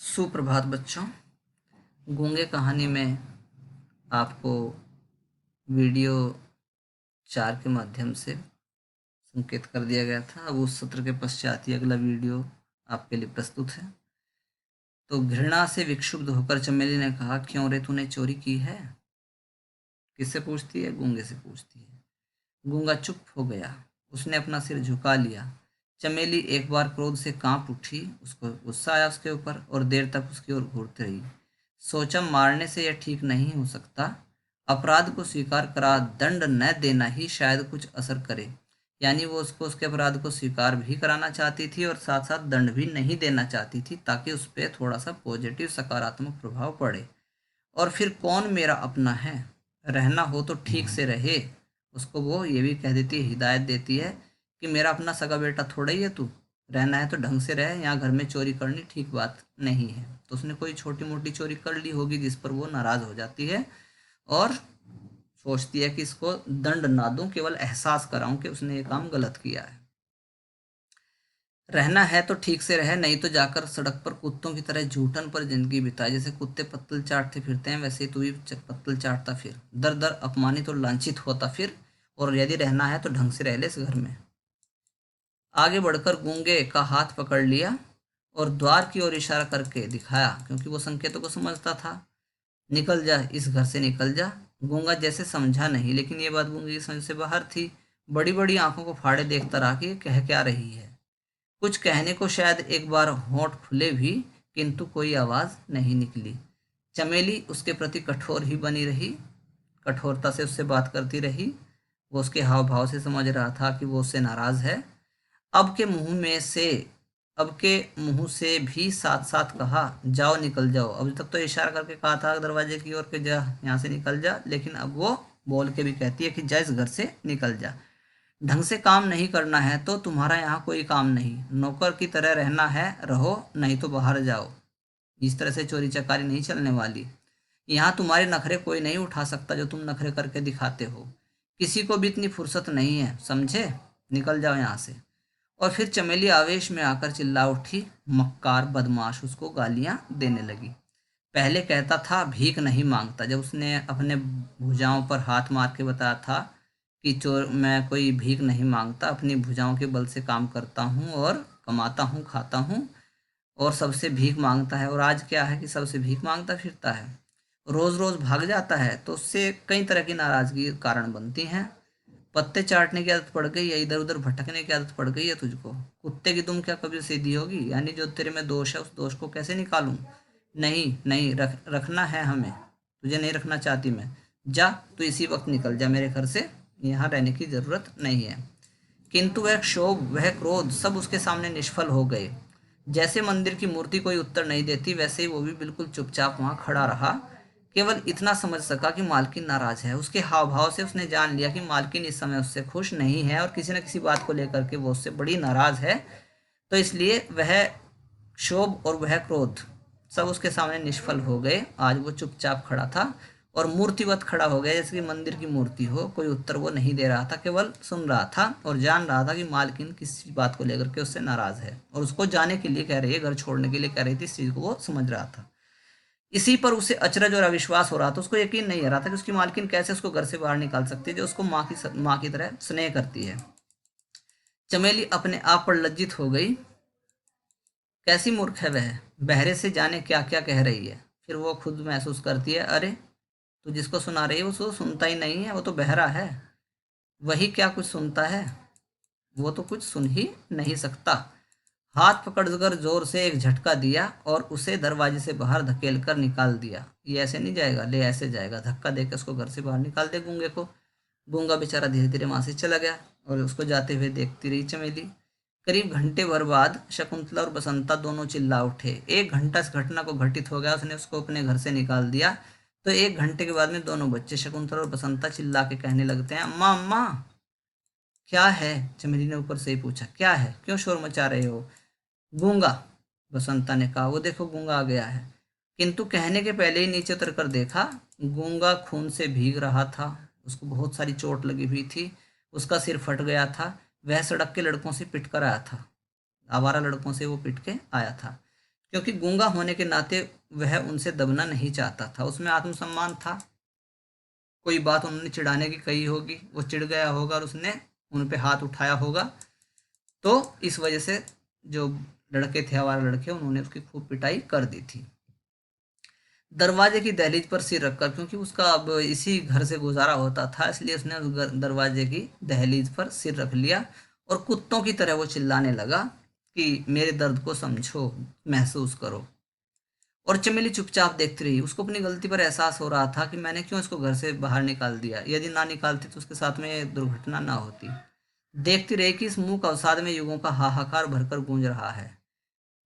सुप्रभात बच्चों। गूंगे कहानी में आपको वीडियो 4 के माध्यम से संकेत कर दिया गया था। अब उस सत्र के पश्चात ही अगला वीडियो आपके लिए प्रस्तुत है। तो घृणा से विक्षुब्ध होकर चमेली ने कहा, क्यों रे, तूने चोरी की है? किससे पूछती है? गूंगे से पूछती है। गूंगा चुप हो गया। उसने अपना सिर झुका लिया। चमेली एक बार क्रोध से कांप उठी। उसको गुस्सा आया उसके ऊपर और देर तक उसकी ओर घूरती रही। सोचा, मारने से यह ठीक नहीं हो सकता। अपराध को स्वीकार करा दंड न देना ही शायद कुछ असर करे। यानी वो उसको उसके अपराध को स्वीकार भी कराना चाहती थी और साथ साथ दंड भी नहीं देना चाहती थी, ताकि उस पर थोड़ा सा पॉजिटिव सकारात्मक प्रभाव पड़े। और फिर कौन मेरा अपना है? रहना हो तो ठीक से रहे। उसको वो ये भी कह देती है, हिदायत देती है कि मेरा अपना सगा बेटा थोड़ा ही है तू। रहना है तो ढंग से रहे, यहाँ घर में चोरी करनी ठीक बात नहीं है। तो उसने कोई छोटी मोटी चोरी कर ली होगी जिस पर वो नाराज हो जाती है और सोचती है कि इसको दंड ना दूं, केवल एहसास कराऊं कि उसने ये काम गलत किया है। रहना है तो ठीक से रहे, नहीं तो जाकर सड़क पर कुत्तों की तरह जूठन पर जिंदगी बिताए। जैसे कुत्ते पत्तल चाटते फिरते हैं, वैसे ही तू भी पत्तल चाटता फिर, दर दर अपमानित और लांछित होता फिर। और यदि रहना है तो ढंग से रह ले इस घर में। आगे बढ़कर गूंगे का हाथ पकड़ लिया और द्वार की ओर इशारा करके दिखाया, क्योंकि वो संकेतों को समझता था। निकल जा, इस घर से निकल जा। गूंगा जैसे समझा नहीं, लेकिन ये बात गूंगे की समझ से बाहर थी। बड़ी बड़ी आंखों को फाड़े देखता रहा कि ये कह क्या रही है। कुछ कहने को शायद एक बार होंठ खुले भी, किंतु कोई आवाज नहीं निकली। चमेली उसके प्रति कठोर ही बनी रही, कठोरता से उससे बात करती रही। वो उसके हाव भाव से समझ रहा था कि वो उससे नाराज है। अब के मुंह में से अब के मुंह से भी साथ साथ कहा, जाओ निकल जाओ। अभी तक तो इशारा करके कहा था दरवाजे की ओर के, जा यहाँ से निकल जा, लेकिन अब वो बोल के भी कहती है कि जा इस घर से निकल जा। ढंग से काम नहीं करना है तो तुम्हारा यहाँ कोई काम नहीं। नौकर की तरह रहना है रहो, नहीं तो बाहर जाओ। इस तरह से चोरी चकारी नहीं चलने वाली। यहाँ तुम्हारे नखरे कोई नहीं उठा सकता जो तुम नखरे करके दिखाते हो। किसी को भी इतनी फुर्सत नहीं है, समझे? निकल जाओ यहाँ से। और फिर चमेली आवेश में आकर चिल्ला उठी। मक्कार बदमाश उसको गालियां देने लगी। पहले कहता था भीख नहीं मांगता, जब उसने अपने भुजाओं पर हाथ मार के बताया था कि चोर मैं कोई भीख नहीं मांगता, अपनी भुजाओं के बल से काम करता हूँ और कमाता हूँ, खाता हूँ और सबसे भीख मांगता है। और आज क्या है कि सबसे भीख मांगता फिरता है। रोज रोज भाग जाता है तो उससे कई तरह की नाराजगी कारण बनती हैं। पत्ते चाटने की आदत पड़ गई है, इधर उधर भटकने की आदत पड़ गई है तुझको। कुत्ते की दुम क्या कभी सीधी होगी? यानी जो तेरे में दोष है उस दोष को कैसे निकालूं? नहीं नहीं, रखना है हमें। तुझे नहीं रखना चाहती मैं। जा, तू इसी वक्त निकल जा मेरे घर से, यहाँ रहने की जरूरत नहीं है। किंतु वह क्षोभ, वह क्रोध सब उसके सामने निष्फल हो गए। जैसे मंदिर की मूर्ति कोई उत्तर नहीं देती, वैसे ही वो भी बिल्कुल चुपचाप वहां खड़ा रहा। केवल इतना समझ सका कि मालकिन नाराज है। उसके हाव भाव से उसने जान लिया कि मालकिन इस समय उससे खुश नहीं है और किसी न किसी बात को लेकर के वो उससे बड़ी नाराज है। तो इसलिए वह क्षोभ और वह क्रोध सब उसके सामने निष्फल हो गए। आज वो चुपचाप खड़ा था और मूर्तिवत खड़ा हो गया, जैसे कि मंदिर की मूर्ति हो। कोई उत्तर वो नहीं दे रहा था, केवल सुन रहा था और जान रहा था कि मालकिन किसी बात को लेकर के उससे नाराज है और उसको जाने के लिए कह रही है, घर छोड़ने के लिए कह रही थी। इस चीज को वो समझ रहा था। इसी पर उसे अचरज और अविश्वास हो रहा था। उसको यकीन नहीं आ रहा था कि उसकी मालकिन कैसे उसको घर से बाहर निकाल सकती है, जो उसको माँ की तरह स्नेह करती है। चमेली अपने आप पर लज्जित हो गई। कैसी मूर्ख है वह, बहरे से जाने क्या क्या कह रही है। फिर वो खुद महसूस करती है, अरे तू जिसको सुना रही है उसको सुनता ही नहीं है, वो तो बहरा है। वही क्या कुछ सुनता है? वो तो कुछ सुन ही नहीं सकता। हाथ पकड़कर जोर से एक झटका दिया और उसे दरवाजे से बाहर धकेल कर निकाल दिया। ये ऐसे नहीं जाएगा, ले ऐसे जाएगा। धक्का देकर उसको घर से बाहर निकाल दे गूंगे को। गूंगा बेचारा धीरे धीरे वहां से चला गया और उसको जाते हुए देखती रही चमेली। करीब घंटे भर बाद शकुंतला और बसंता दोनों चिल्ला उठे। 1 घंटा इस घटना को घटित हो गया, उसने उसको अपने घर से निकाल दिया। तो 1 घंटे के बाद में दोनों बच्चे शकुंतला और बसंता चिल्ला के कहने लगते हैं, अम्मा अम्मा। क्या है? चमेली ने ऊपर से ही पूछा, क्या है, क्यों शोर मचा रहे हो? गूंगा, बसंता ने कहा। वो देखो गूंगा आ गया है। किंतु कहने के पहले ही नीचे उतर कर देखा, गूंगा खून से भीग रहा था। उसको बहुत सारी चोट लगी हुई थी, उसका सिर फट गया था। वह सड़क के लड़कों से पिट कर आया था, आवारा लड़कों से वो पिट के आया था। क्योंकि गूंगा होने के नाते वह उनसे दबना नहीं चाहता था, उसमें आत्मसम्मान था। कोई बात उन्होंने चिढ़ाने की कही होगी, वो चिढ़ गया होगा और उसने उन पे हाथ उठाया होगा, तो इस वजह से जो लड़के थे, आवारा लड़के, उन्होंने उसकी खूब पिटाई कर दी थी। दरवाजे की दहलीज पर सिर रखकर, क्योंकि उसका अब इसी घर से गुजारा होता था, इसलिए उसने उस दरवाजे की दहलीज पर सिर रख लिया और कुत्तों की तरह वो चिल्लाने लगा कि मेरे दर्द को समझो, महसूस करो। और चमेली चुपचाप देखती रही। उसको अपनी गलती पर एहसास हो रहा था कि मैंने क्यों इसको घर से बाहर निकाल दिया, यदि ना निकालती तो उसके साथ में ये दुर्घटना ना होती। देखती रही कि इस मुंह का अवसाद में युगों का हाहाकार भरकर गूंज रहा है।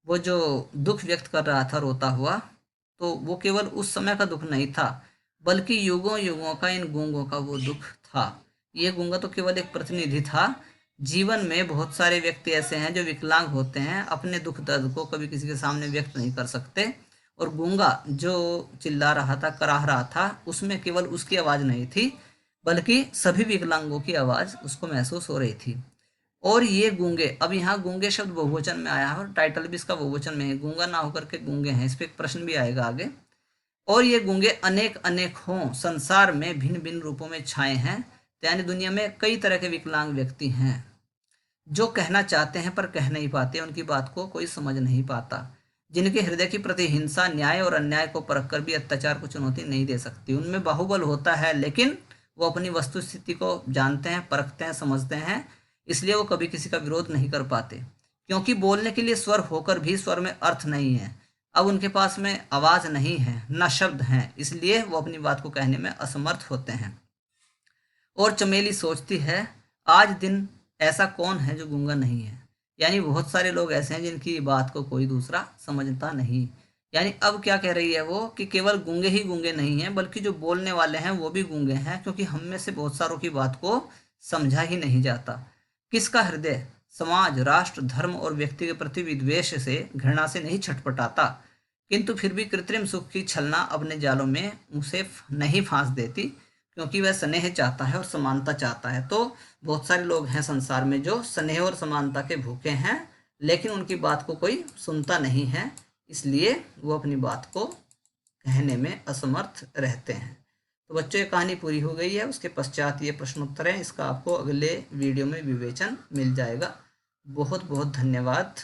वो जो दुख व्यक्त कर रहा था रोता हुआ, तो वो केवल उस समय का दुख नहीं था, बल्कि युगों युगों का इन गूंगों का वो दुख था। ये गूंगा तो केवल एक प्रतिनिधि था। जीवन में बहुत सारे व्यक्ति ऐसे हैं जो विकलांग होते हैं, अपने दुख दर्द को कभी किसी के सामने व्यक्त नहीं कर सकते, और गूंगा जो चिल्ला रहा था, कराह रहा था, उसमें केवल उसकी आवाज़ नहीं थी, बल्कि सभी विकलांगों की आवाज़ उसको महसूस हो रही थी। और ये गूंगे, अब यहाँ गूंगे शब्द बहुवचन में आया है और टाइटल भी इसका बहुवचन में है, गूंगा ना होकर के गूंगे हैं, इस पे एक प्रश्न भी आएगा आगे। और ये गूंगे अनेक अनेक हों, संसार में भिन्न भिन्न रूपों में छाए हैं, यानी दुनिया में कई तरह के विकलांग व्यक्ति हैं जो कहना चाहते हैं पर कह नहीं पाते, उनकी बात को कोई समझ नहीं पाता, जिनके हृदय की प्रति हिंसा, न्याय और अन्याय को परख कर भी अत्याचार को चुनौती नहीं दे सकती। उनमें बाहुबल होता है, लेकिन वो अपनी वस्तु स्थिति को जानते हैं, परखते हैं, समझते हैं, इसलिए वो कभी किसी का विरोध नहीं कर पाते, क्योंकि बोलने के लिए स्वर होकर भी स्वर में अर्थ नहीं है। अब उनके पास में आवाज़ नहीं है, न शब्द हैं, इसलिए वो अपनी बात को कहने में असमर्थ होते हैं। और चमेली सोचती है, आज दिन ऐसा कौन है जो गूंगा नहीं है, यानी बहुत सारे लोग ऐसे हैं जिनकी बात को कोई दूसरा समझता नहीं। यानी अब क्या कह रही है वो कि केवल गूंगे ही गूंगे नहीं हैं, बल्कि जो बोलने वाले हैं वो भी गूंगे हैं, क्योंकि हम में से बहुत सारों की बात को समझा ही नहीं जाता। किसका हृदय समाज, राष्ट्र, धर्म और व्यक्ति के प्रति विद्वेष से, घृणा से नहीं छटपटाता, किंतु फिर भी कृत्रिम सुख की छलना अपने जालों में उसे नहीं फांस देती, क्योंकि वह स्नेह चाहता है और समानता चाहता है। तो बहुत सारे लोग हैं संसार में जो स्नेह और समानता के भूखे हैं, लेकिन उनकी बात को कोई सुनता नहीं है, इसलिए वो अपनी बात को कहने में असमर्थ रहते हैं। तो बच्चों, ये कहानी पूरी हो गई है। उसके पश्चात ये प्रश्नोत्तर है, इसका आपको अगले वीडियो में विवेचन मिल जाएगा। बहुत बहुत धन्यवाद।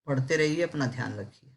पढ़ते रहिए, अपना ध्यान रखिए।